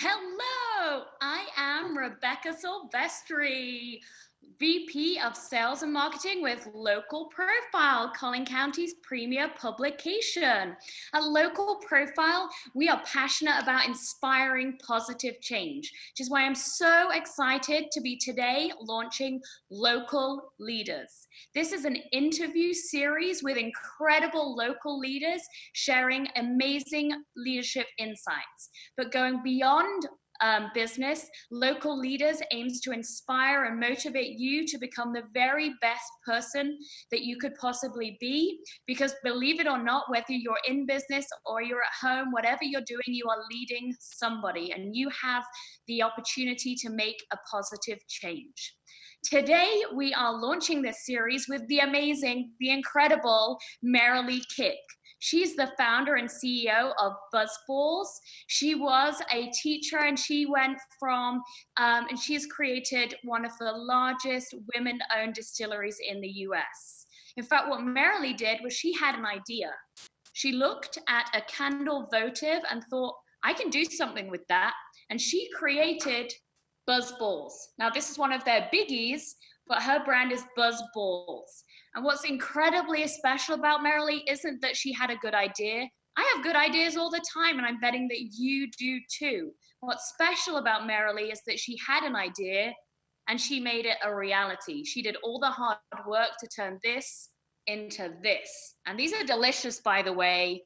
Hello, I am Rebecca Silvestri, VP of Sales and Marketing with Local Profile, Collin County's premier publication. At Local Profile, we are passionate about inspiring positive change, which is why I'm so excited to be today launching Local Leaders. This is an interview series with incredible local leaders sharing amazing leadership insights. But going beyond business, Local Leaders aims to inspire and motivate you to become the very best person that you could possibly be. Because believe it or not, whether you're in business or you're at home, whatever you're doing, you are leading somebody and you have the opportunity to make a positive change. Today, we are launching this series with the amazing, the incredible Merrilee. She's the founder and CEO of BuzzBalls. She was a teacher and she went from, and she has created one of the largest women-owned distilleries in the US. In fact, what Merrilee did was she had an idea. She looked at a candle votive and thought, I can do something with that. And she created BuzzBalls. Now, this is one of their biggies, but her brand is BuzzBalls. And what's incredibly special about Merrilee isn't that she had a good idea. I have good ideas all the time, and I'm betting that you do too. What's special about Merrilee is that she had an idea and she made it a reality. She did all the hard work to turn this into this. And these are delicious, by the way.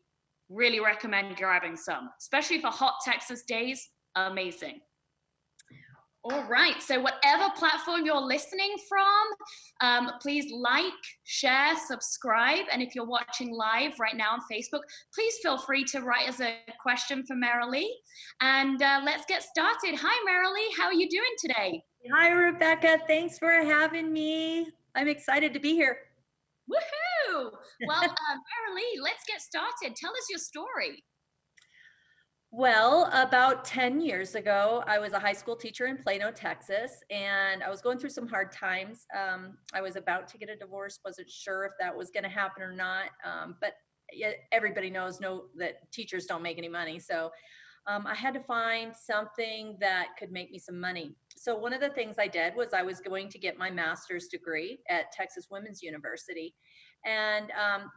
Really recommend grabbing some, especially for hot Texas days. Amazing. All right, so whatever platform you're listening from, please like, share, subscribe. And if you're watching live right now on Facebook, please feel free to write us a question for Merrilee. And let's get started. Hi, Merrilee, how are you doing today? Hi, Rebecca. Thanks for having me. I'm excited to be here. Woohoo! Well, Merrilee, let's get started. Tell us your story. Well, about 10 years ago, I was a high school teacher in Plano, Texas, and I was going through some hard times. I was about to get a divorce, wasn't sure if that was going to happen or not, but everybody knows that teachers don't make any money. So I had to find something that could make me some money. So one of the things I did was I was going to get my master's degree at Texas Women's University. And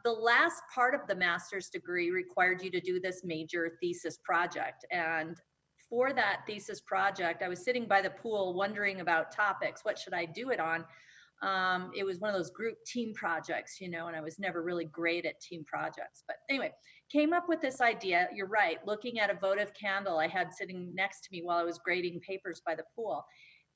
the last part of the master's degree required you to do this major thesis project. And for that thesis project, I was sitting by the pool wondering about topics. What should I do it on? It was one of those group team projects, and I was never really great at team projects. But anyway, came up with this idea. You're right, looking at a votive candle I had sitting next to me while I was grading papers by the pool.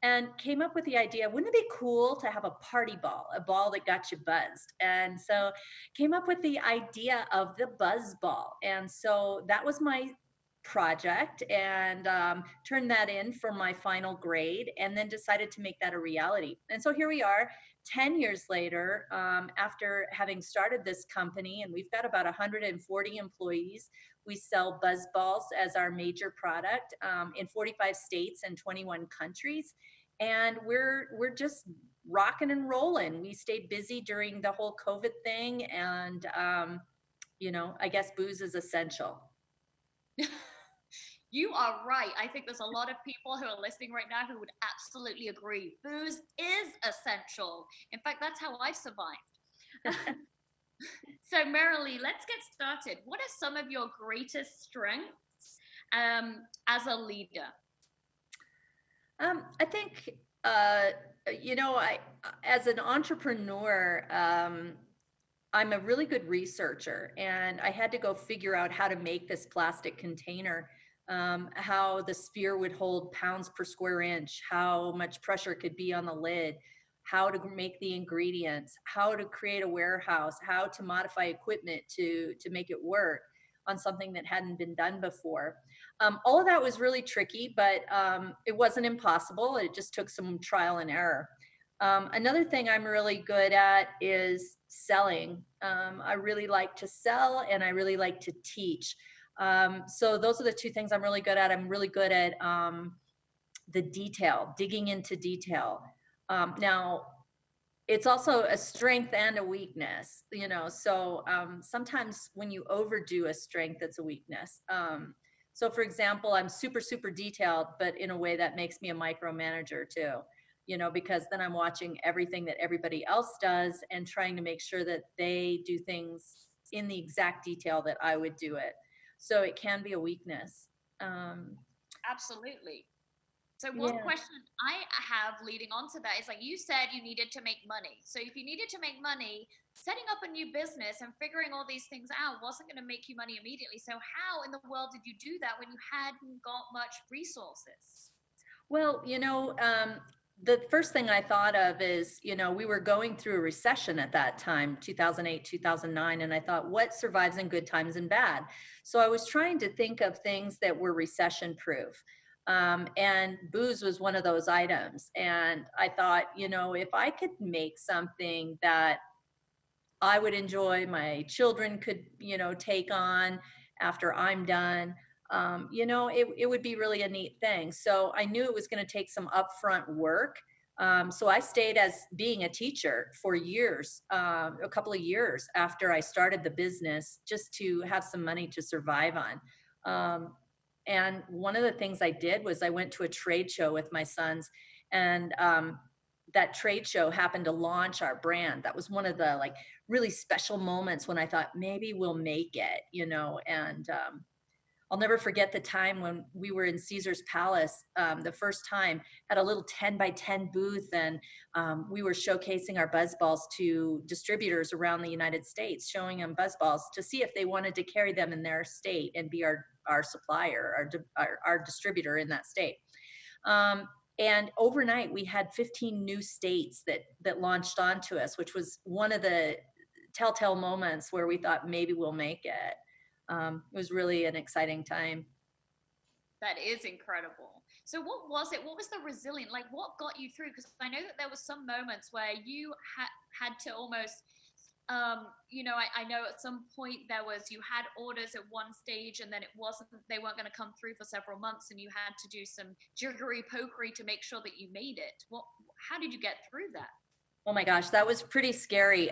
And came up with the idea, wouldn't it be cool to have a party ball, a ball that got you buzzed? And so came up with the idea of the buzz ball. And so that was my project, and turned that in for my final grade, and then decided to make that a reality. And so here we are 10 years later, after having started this company, and we've got about 140 employees. We sell buzz balls as our major product in 45 states and 21 countries. And we're just rocking and rolling. We stayed busy during the whole COVID thing. And, I guess booze is essential. You are right. I think there's a lot of people who are listening right now who would absolutely agree. Booze is essential. In fact, that's how I've survived. So Merrilee, let's get started. What are some of your greatest strengths as a leader? I think, as an entrepreneur, I'm a really good researcher, and I had to go figure out how to make this plastic container, how the sphere would hold pounds per square inch, how much pressure could be on the lid, how to make the ingredients, how to create a warehouse, how to modify equipment to make it work on something that hadn't been done before. All of that was really tricky, but it wasn't impossible. It just took some trial and error. Another thing I'm really good at is selling. I really like to sell, and I really like to teach. So those are the two things I'm really good at. I'm really good at the detail, digging into detail. Now, it's also a strength and a weakness, so sometimes when you overdo a strength, it's a weakness. So for example, I'm super, super detailed, but in a way that makes me a micromanager too, because then I'm watching everything that everybody else does and trying to make sure that they do things in the exact detail that I would do it. So it can be a weakness. Um, Absolutely. So one yeah. question I have leading on to that is, like you said, you needed to make money. So if you needed to make money, setting up a new business and figuring all these things out wasn't going to make you money immediately. So how in the world did you do that when you hadn't got much resources? Well, the first thing I thought of is, we were going through a recession at that time, 2008, 2009. And I thought, what survives in good times and bad? So I was trying to think of things that were recession proof. And booze was one of those items. And I thought, if I could make something that I would enjoy, my children could, take on after I'm done. It would be really a neat thing. So I knew it was going to take some upfront work. So I stayed as being a teacher for years, a couple of years after I started the business, just to have some money to survive on. And one of the things I did was I went to a trade show with my sons, and that trade show happened to launch our brand. That was one of the really special moments when I thought maybe we'll make it, and I'll never forget the time when we were in Caesar's Palace the first time, had a little 10 by 10 booth, and we were showcasing our buzz balls to distributors around the United States, showing them buzz balls to see if they wanted to carry them in their state and be our supplier, our distributor in that state. And overnight, we had 15 new states that launched onto us, which was one of the telltale moments where we thought maybe we'll make it. It was really an exciting time. That is incredible. So what was it? What was the resilient? Like, what got you through? Because I know that there was some moments where you had to almost, I know at some point you had orders at one stage, and then they weren't going to come through for several months, and you had to do some jiggery pokery to make sure that you made it. How did you get through that? Oh my gosh, that was pretty scary.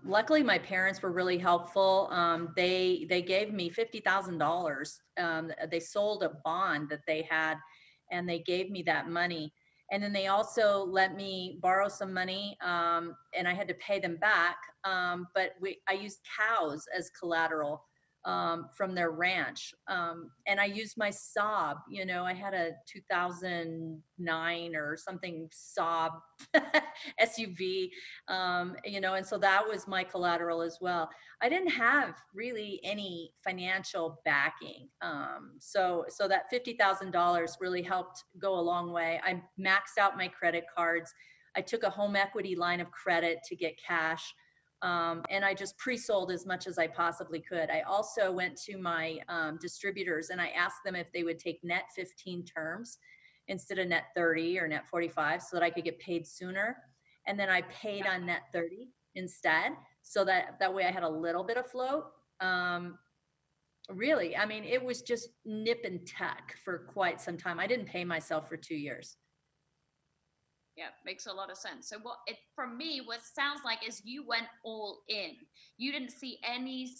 Luckily, my parents were really helpful. They gave me $50,000. They sold a bond that they had, and they gave me that money. And then they also let me borrow some money, and I had to pay them back. But I used cows as collateral from their ranch. And I used my Saab. I had a 2009 or something Saab SUV, and so that was my collateral as well. I didn't have really any financial backing. So that $50,000 really helped go a long way. I maxed out my credit cards. I took a home equity line of credit to get cash. And I just pre-sold as much as I possibly could. I also went to my distributors, and I asked them if they would take net 15 terms instead of net 30 or net 45, so that I could get paid sooner. And then I paid on net 30 instead, so that way I had a little bit of float. Really, I mean, it was just nip and tuck for quite some time. I didn't pay myself for 2 years. Yeah, makes a lot of sense. So for me, what sounds like is you went all in. You didn't see any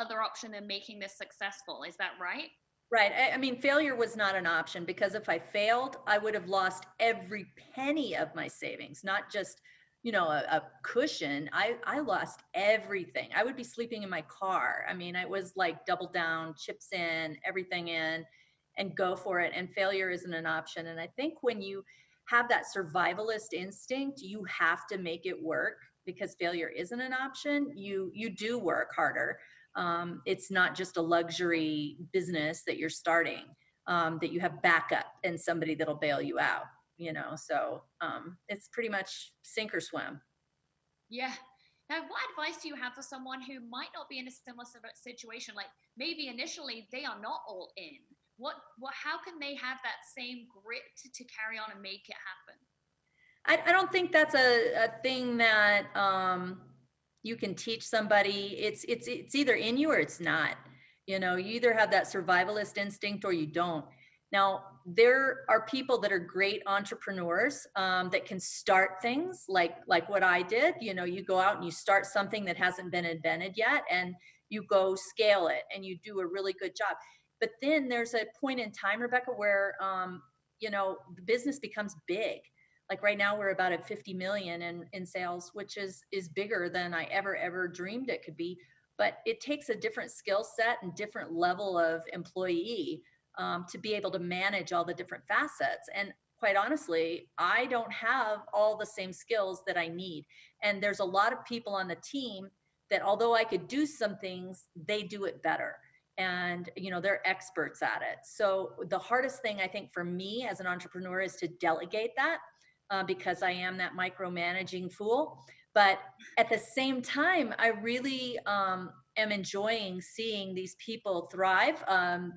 other option than making this successful. Is that right? Right. I mean, failure was not an option, because if I failed, I would have lost every penny of my savings, not just, a cushion. I lost everything. I would be sleeping in my car. I mean, it was like double down, chips in, everything in, and go for it. And failure isn't an option. And I think when you have that survivalist instinct, you have to make it work, because failure isn't an option. You do work harder. It's not just a luxury business that you're starting, that you have backup and somebody that'll bail you out, so it's pretty much sink or swim. Yeah. Now, what advice do you have for someone who might not be in a similar situation? Like, maybe initially they are not all in. How can they have that same grit to carry on and make it happen? I don't think that's a thing that you can teach somebody. It's either in you or it's not. You either have that survivalist instinct or you don't. Now, there are people that are great entrepreneurs that can start things like what I did. You go out and you start something that hasn't been invented yet, and you go scale it, and you do a really good job. But then there's a point in time, Rebecca, where, the business becomes big. Like right now we're about at 50 million in sales, which is bigger than I ever dreamed it could be. But it takes a different skill set and different level of employee to be able to manage all the different facets. And quite honestly, I don't have all the same skills that I need. And there's a lot of people on the team that, although I could do some things, they do it better. And, they're experts at it. So the hardest thing I think for me as an entrepreneur is to delegate that because I am that micromanaging fool. But at the same time, I really am enjoying seeing these people thrive.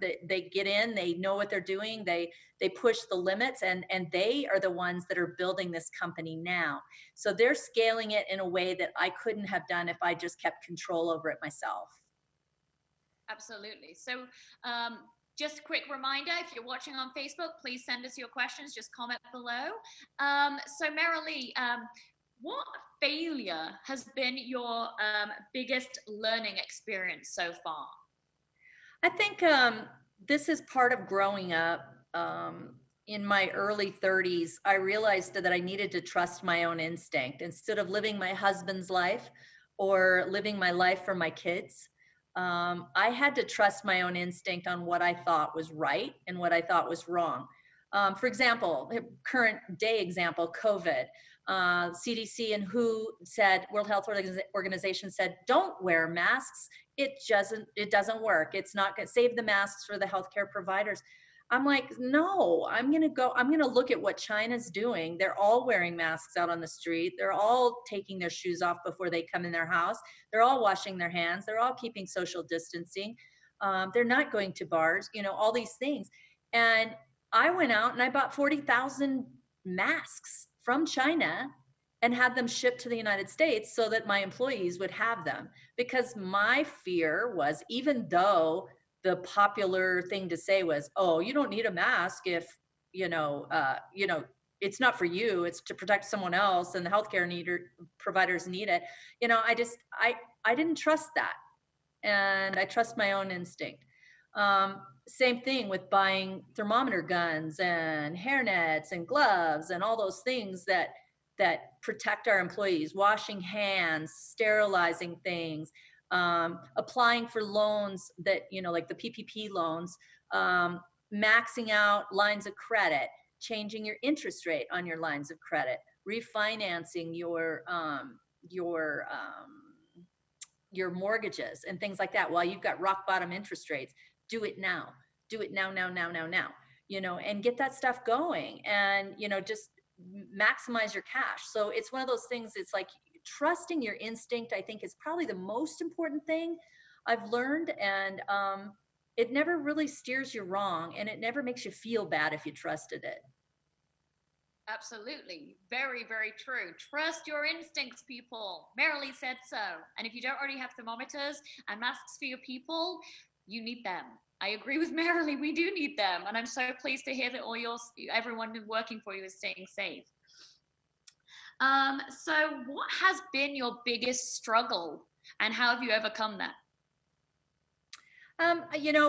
They get in, they know what they're doing, they push the limits, and they are the ones that are building this company now. So they're scaling it in a way that I couldn't have done if I just kept control over it myself. Absolutely. So just a quick reminder, if you're watching on Facebook, please send us your questions, just comment below. So Merrilee, what failure has been your biggest learning experience so far? I think this is part of growing up. In my early 30s, I realized that I needed to trust my own instinct instead of living my husband's life or living my life for my kids. I had to trust my own instinct on what I thought was right and what I thought was wrong. For example, current day example, COVID. CDC and WHO said, World Health Organization said, don't wear masks. It doesn't work. It's not going to save the masks for the healthcare providers. I'm like, no, I'm going to look at what China's doing. They're all wearing masks out on the street. They're all taking their shoes off before they come in their house. They're all washing their hands. They're all keeping social distancing. They're not going to bars, all these things. And I went out and I bought 40,000 masks from China and had them shipped to the United States so that my employees would have them. Because my fear was, even though the popular thing to say was, oh, you don't need a mask if, it's not for you, it's to protect someone else and the healthcare providers need it. I didn't trust that. And I trust my own instinct. Same thing with buying thermometer guns and hairnets and gloves and all those things that protect our employees, washing hands, sterilizing things, applying for loans that, like the PPP loans, maxing out lines of credit, changing your interest rate on your lines of credit, refinancing your mortgages and things like that while you've got rock bottom interest rates. Do it now, and get that stuff going and, just maximize your cash. So it's one of those things, it's like trusting your instinct, I think, is probably the most important thing I've learned. And it never really steers you wrong, and it never makes you feel bad if you trusted it. Absolutely. Very, very true. Trust your instincts, people. Merrilee said so. And if you don't already have thermometers and masks for your people, you need them. I agree with Merrilee. We do need them. And I'm so pleased to hear that everyone working for you is staying safe. So what has been your biggest struggle and how have you overcome that?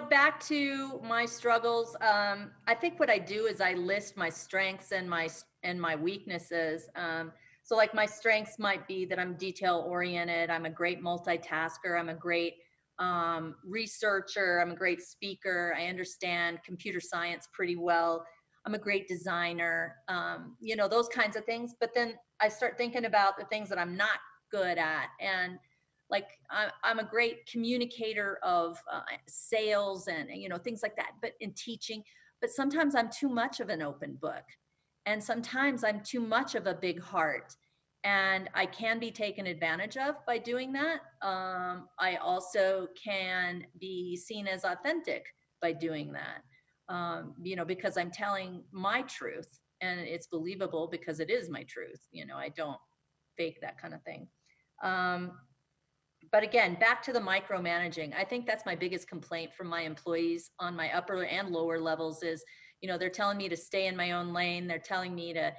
Back to my struggles, I think what I do is I list my strengths and my weaknesses. So like my strengths might be that I'm detail oriented. I'm a great multitasker. I'm a great researcher. I'm a great speaker. I understand computer science pretty well. I'm a great designer, those kinds of things. But then I start thinking about the things that I'm not good at. And like, I'm a great communicator of sales and, things like that, but in teaching. But sometimes I'm too much of an open book. And sometimes I'm too much of a big heart. And I can be taken advantage of by doing that. I also can be seen as authentic by doing that, because I'm telling my truth and it's believable because it is my truth. I don't fake that kind of thing. But again, back to the micromanaging. I think that's my biggest complaint from my employees on my upper and lower levels is, they're telling me to stay in my own lane. They're telling me to,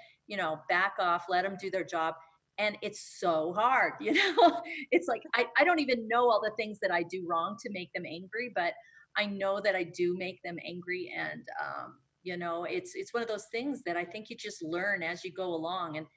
back off, let them do their job. And it's so hard, it's like, I don't even know all the things that I do wrong to make them angry, but I know that I do make them angry, and it's one of those things that I think you just learn as you go along. And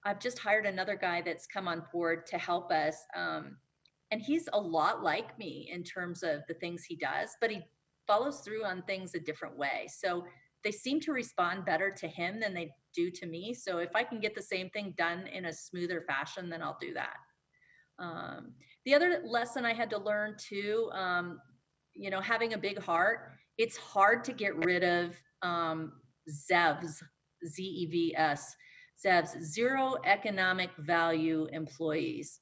I've just hired another guy that's come on board to help us. And he's a lot like me in terms of the things he does, but he follows through on things a different way. So they seem to respond better to him than they do to me. So if I can get the same thing done in a smoother fashion, then I'll do that. The other lesson I had to learn too, having a big heart, it's hard to get rid of ZEVs, ZEVS, ZEVs, zero economic value employees.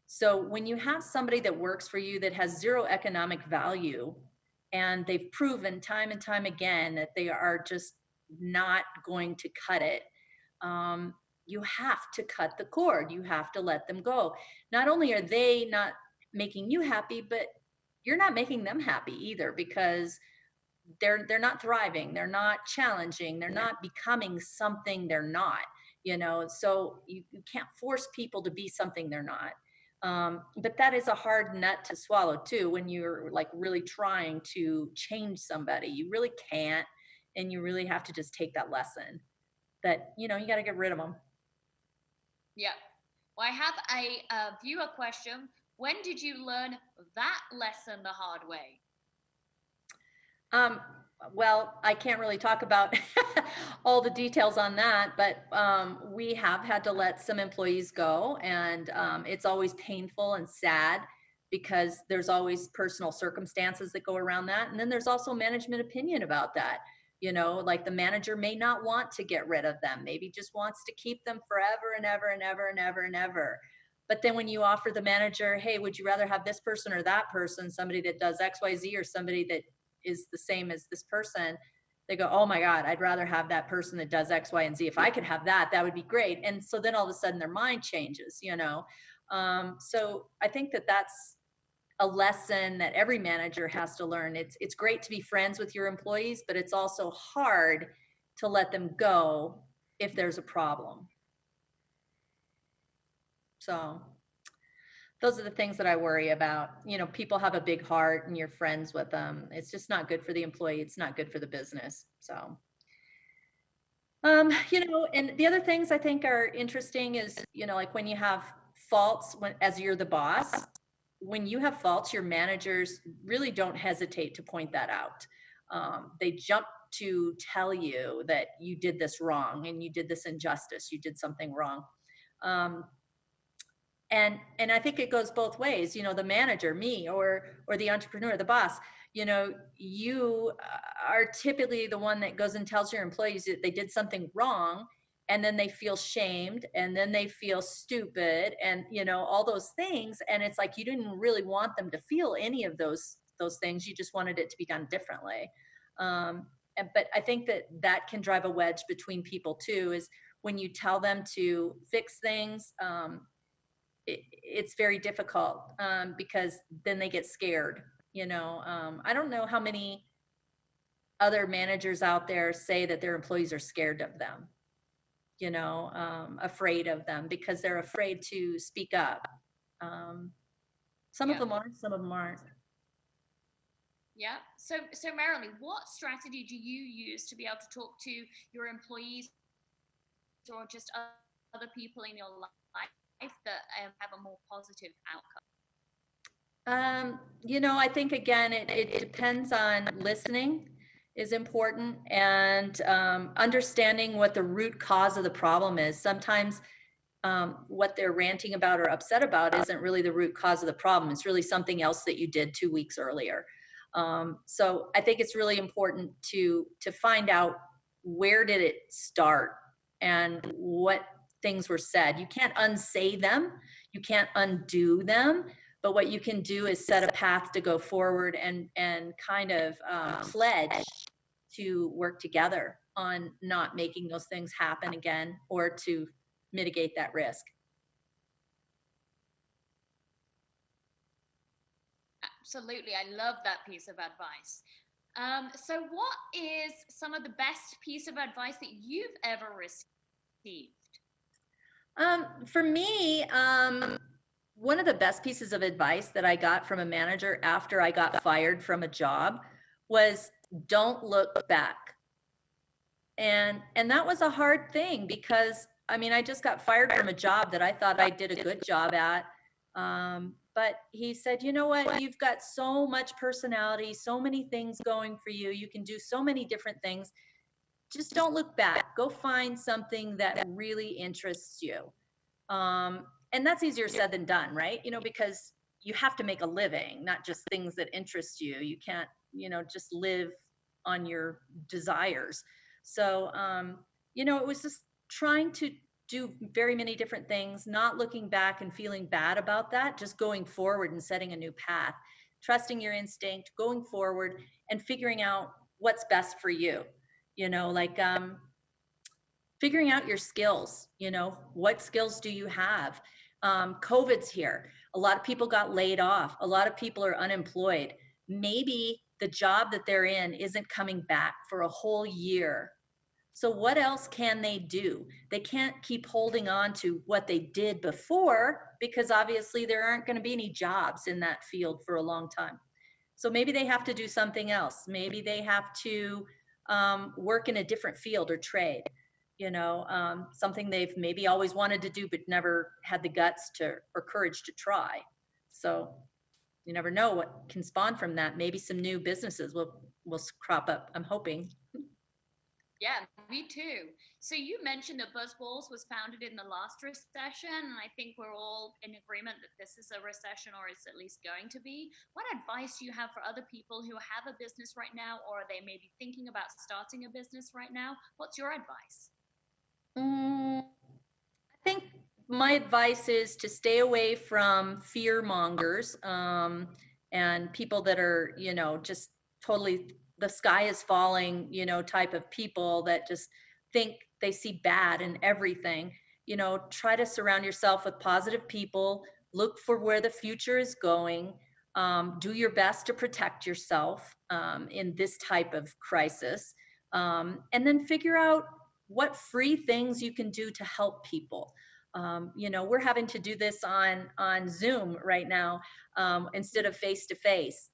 So when you have somebody that works for you that has zero economic value, and they've proven time and time again that they are just not going to cut it, you have to cut the cord. You have to let them go. Not only are they not making you happy, but you're not making them happy either, because they're not thriving. They're not challenging. They're not becoming something they're not, so you can't force people to be something they're not. But that is a hard nut to swallow too, when you're like really trying to change somebody. You really can't, and you really have to just take that lesson that, you got to get rid of them. Yeah. Well, I have a viewer question. When did you learn that lesson the hard way? Well, I can't really talk about all the details on that, but we have had to let some employees go, and it's always painful and sad because there's always personal circumstances that go around that. And then there's also management opinion about that. Like the manager may not want to get rid of them, maybe just wants to keep them forever and ever and ever and ever and ever. But then when you offer the manager, hey, would you rather have this person or that person, somebody that does X, Y, Z, or somebody that is the same as this person, they go, oh my God, I'd rather have that person that does X, Y, and Z. If I could have that, that would be great. And so then all of a sudden their mind changes, So I think that that's a lesson that every manager has to learn. It's great to be friends with your employees, but it's also hard to let them go if there's a problem. So those are the things that I worry about. People have a big heart and you're friends with them. It's just not good for the employee. It's not good for the business. So, and the other things I think are interesting is, like when you have faults, as you're the boss, when you have faults, your managers really don't hesitate to point that out. They jump to tell you that you did this wrong and you did this injustice, you did something wrong. And I think it goes both ways, the manager, me, or the entrepreneur, the boss, you are typically the one that goes and tells your employees that they did something wrong, and then they feel shamed, and then they feel stupid, and, all those things. And it's like, you didn't really want them to feel any of those things. You just wanted it to be done differently. But I think that can drive a wedge between people too, is when you tell them to fix things, it's very difficult because then they get scared. I don't know how many other managers out there say that their employees are scared of them, afraid of them because they're afraid to speak up. Some of them are, some of them aren't. Yeah. So Merrilee, what strategy do you use to be able to talk to your employees or just other people in your life that have a more positive outcome? I think, again, it depends on listening is important, and understanding what the root cause of the problem is. Sometimes what they're ranting about or upset about isn't really the root cause of the problem. It's really something else that you did 2 weeks earlier. So I think it's really important to find out where did it start and what things were said. You can't unsay them. You can't undo them. But what you can do is set a path to go forward and kind of pledge to work together on not making those things happen again, or to mitigate that risk. Absolutely. I love that piece of advice. So what is some of the best piece of advice that you've ever received? For me, one of the best pieces of advice that I got from a manager after I got fired from a job was don't look back. And that was a hard thing because I mean, I just got fired from a job that I thought I did a good job at. But he said, you know what, you've got so much personality, so many things going for you. You can do so many different things. Just don't look back. Go find something that really interests you. And that's easier said than done, right? You know, because you have to make a living, not just things that interest you. You can't, you know, just live on your desires. So, you know, it was just trying to do very many different things, not looking back and feeling bad about that, just going forward and setting a new path, trusting your instinct, going forward and figuring out what's best for you. You know, like figuring out your skills, you know, what skills do you have? COVID's here. A lot of people got laid off. A lot of people are unemployed. Maybe the job that they're in isn't coming back for a whole year. So what else can they do? They can't keep holding on to what they did before because obviously there aren't going to be any jobs in that field for a long time. So maybe they have to do something else. Maybe they have to work in a different field or trade, you know, something they've maybe always wanted to do but never had the guts to or courage to try. So you never know what can spawn from that. Maybe some new businesses will crop up, I'm hoping. Yeah, me too. So you mentioned that BuzzBalls was founded in the last recession, and I think we're all in agreement that this is a recession, or is at least going to be. What advice do you have for other people who have a business right now, or they may be thinking about starting a business right now? What's your advice? I think my advice is to stay away from fear mongers and people that are, you know, just totally the sky is falling, you know, type of people that just think they see bad in everything. You know, try to surround yourself with positive people, look for where the future is going, do your best to protect yourself in this type of crisis, and then figure out what free things you can do to help people. You know, we're having to do this on Zoom right now instead of face to face.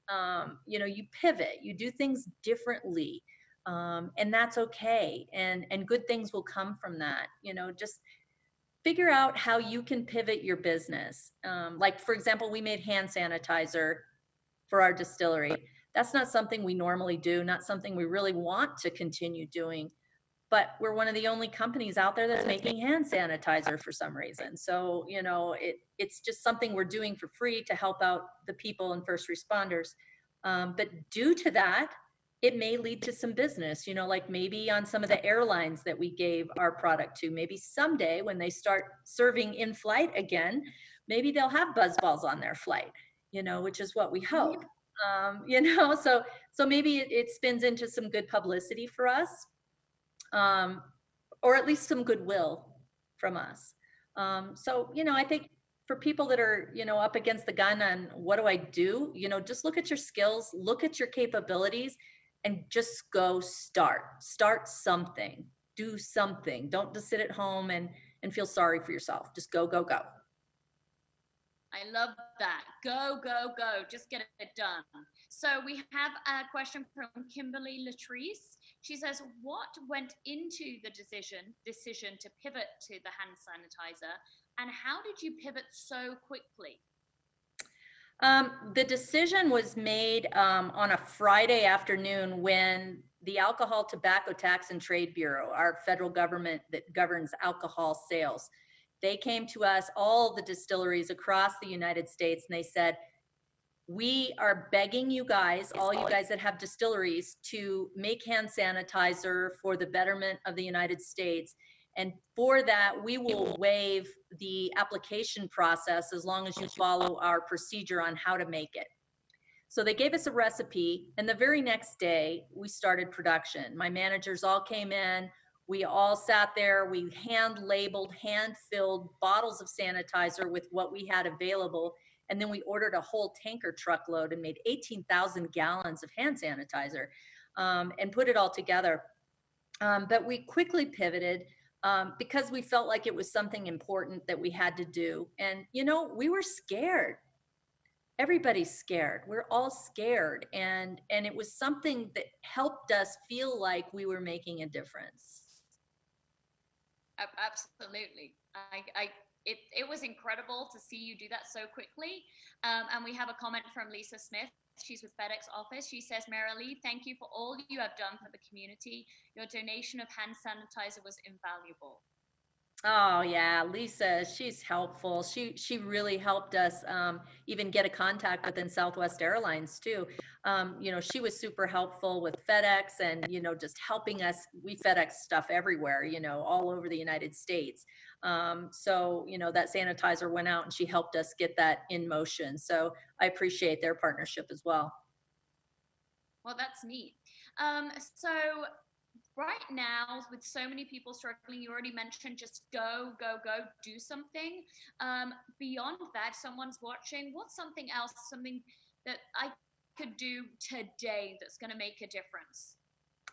You know, you pivot, you do things differently, and that's okay. And good things will come from that. You know, just figure out how you can pivot your business. Like for example, we made hand sanitizer for our distillery. That's not something we normally do, not something we really want to continue doing. But we're one of the only companies out there that's making hand sanitizer for some reason. So, you know, it's just something we're doing for free to help out the people and first responders. But due to that, it may lead to some business, you know, like maybe on some of the airlines that we gave our product to, maybe someday when they start serving in flight again, maybe they'll have BuzzBalls on their flight, you know, which is what we hope. You know, so maybe it spins into some good publicity for us. Or at least some goodwill from us. So, you know, I think for people that are, you know, up against the gun on what do I do, you know, just look at your skills, look at your capabilities, and just go start something, do something. Don't just sit at home and feel sorry for yourself. Just go. I love that. Go. Just get it done. So we have a question from Kimberly Latrice. She says, what went into the decision to pivot to the hand sanitizer, and how did you pivot so quickly? The decision was made on a Friday afternoon when the Alcohol, Tobacco Tax and Trade Bureau, our federal government that governs alcohol sales, they came to us, all the distilleries across the United States, and they said, we are begging you guys, all you guys that have distilleries, to make hand sanitizer for the betterment of the United States. And for that, we will waive the application process as long as you follow our procedure on how to make it. So they gave us a recipe, and the very next day, we started production. My managers all came in. We all sat there. We hand-labeled, hand-filled bottles of sanitizer with what we had available. And then we ordered a whole tanker truckload and made 18,000 gallons of hand sanitizer and put it all together. But we quickly pivoted because we felt like it was something important that we had to do. And, you know, we were scared. everybody's scared. We're all scared. And it was something that helped us feel like we were making a difference. Absolutely. It was incredible to see you do that so quickly. And we have a comment from Lisa Smith. She's with FedEx office. She says, Merrilee, thank you for all you have done for the community. Your donation of hand sanitizer was invaluable. Oh yeah, Lisa, she's helpful. She really helped us even get a contact within Southwest Airlines too. She was super helpful with FedEx and just helping us. We FedEx stuff everywhere, all over the United States. So that sanitizer went out and she helped us get that in motion. So I appreciate their partnership as well. Well, that's neat. So right now, with so many people struggling, you already mentioned just go, do something. Beyond that, someone's watching, what's something else, something that I could do today that's going to make a difference?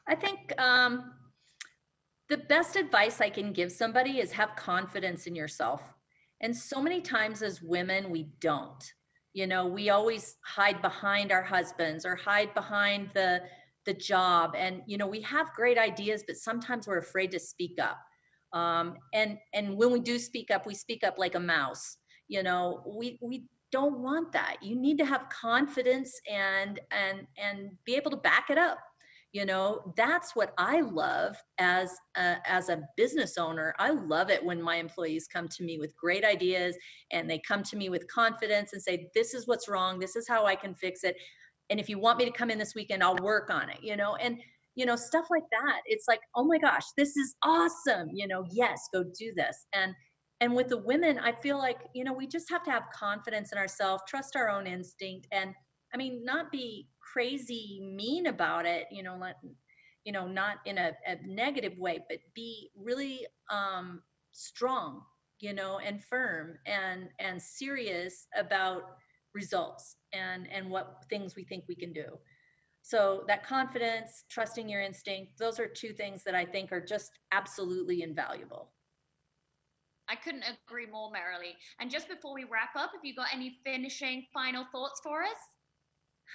I think the best advice I can give somebody is have confidence in yourself. And so many times as women, we don't. We always hide behind our husbands or hide behind the job. And, we have great ideas, but sometimes we're afraid to speak up. And when we do speak up, we speak up like a mouse. We don't want that. You need to have confidence and be able to back it up. That's what I love as a business owner. I love it when my employees come to me with great ideas and they come to me with confidence and say, this is what's wrong. This is how I can fix it. And if you want me to come in this weekend, I'll work on it, and, stuff like that. It's like, oh my gosh, this is awesome. Yes, go do this. And with the women, I feel like, we just have to have confidence in ourselves, trust our own instinct, and not be crazy mean about it, not in a negative way, but be really strong, and firm and serious about results and what things we think we can do. So that confidence, trusting your instinct, those are two things that I think are just absolutely invaluable. I couldn't agree more, Merrilee. And just before we wrap up, have you got any finishing final thoughts for us?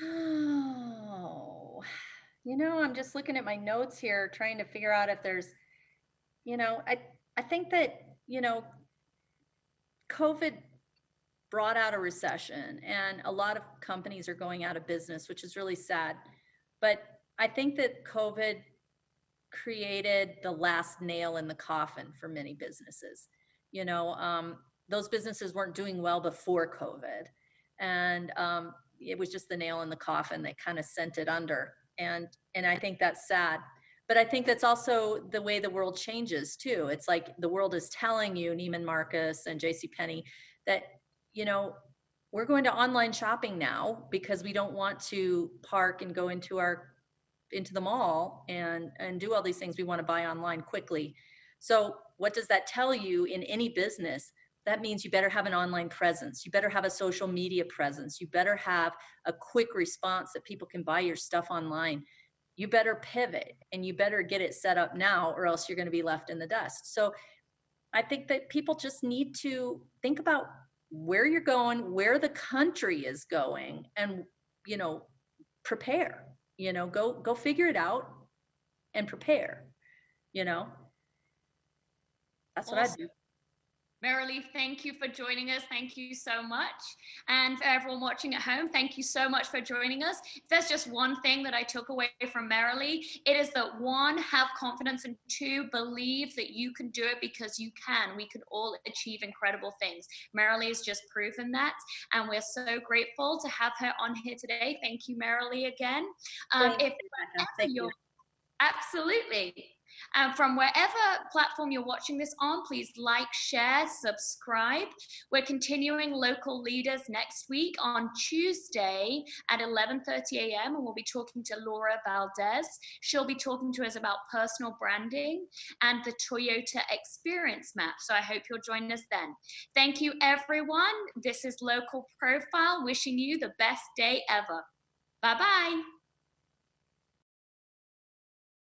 Oh, I'm just looking at my notes here, trying to figure out if there's, I think that, COVID brought out a recession and a lot of companies are going out of business, which is really sad. But I think that COVID created the last nail in the coffin for many businesses. Those businesses weren't doing well before COVID. And it was just the nail in the coffin that kind of sent it under. And I think that's sad. But I think that's also the way the world changes too. It's like the world is telling you, Neiman Marcus and JCPenney, that we're going to online shopping now because we don't want to park and go into the mall and do all these things we want to buy online quickly. So what does that tell you in any business? That means you better have an online presence. You better have a social media presence. You better have a quick response that people can buy your stuff online. You better pivot and you better get it set up now or else you're going to be left in the dust. So I think that people just need to think about where you're going, where the country is going, and, prepare, go figure it out and prepare, That's awesome. What I do. Merrilee, thank you for joining us. Thank you so much. And for everyone watching at home, thank you so much for joining us. If there's just one thing that I took away from Merrilee, it is that 1, have confidence, and 2, believe that you can do it because you can. We can all achieve incredible things. Merrilee has just proven that, and we're so grateful to have her on here today. Thank you, Merrilee, again. Thank you. Absolutely. From wherever platform you're watching this on, please like, share, subscribe. We're continuing Local Leaders next week on Tuesday at 11:30 a.m. and we'll be talking to Laura Valdez. She'll be talking to us about personal branding and the Toyota Experience Map. So I hope you'll join us then. Thank you, everyone. This is Local Profile, wishing you the best day ever. Bye-bye.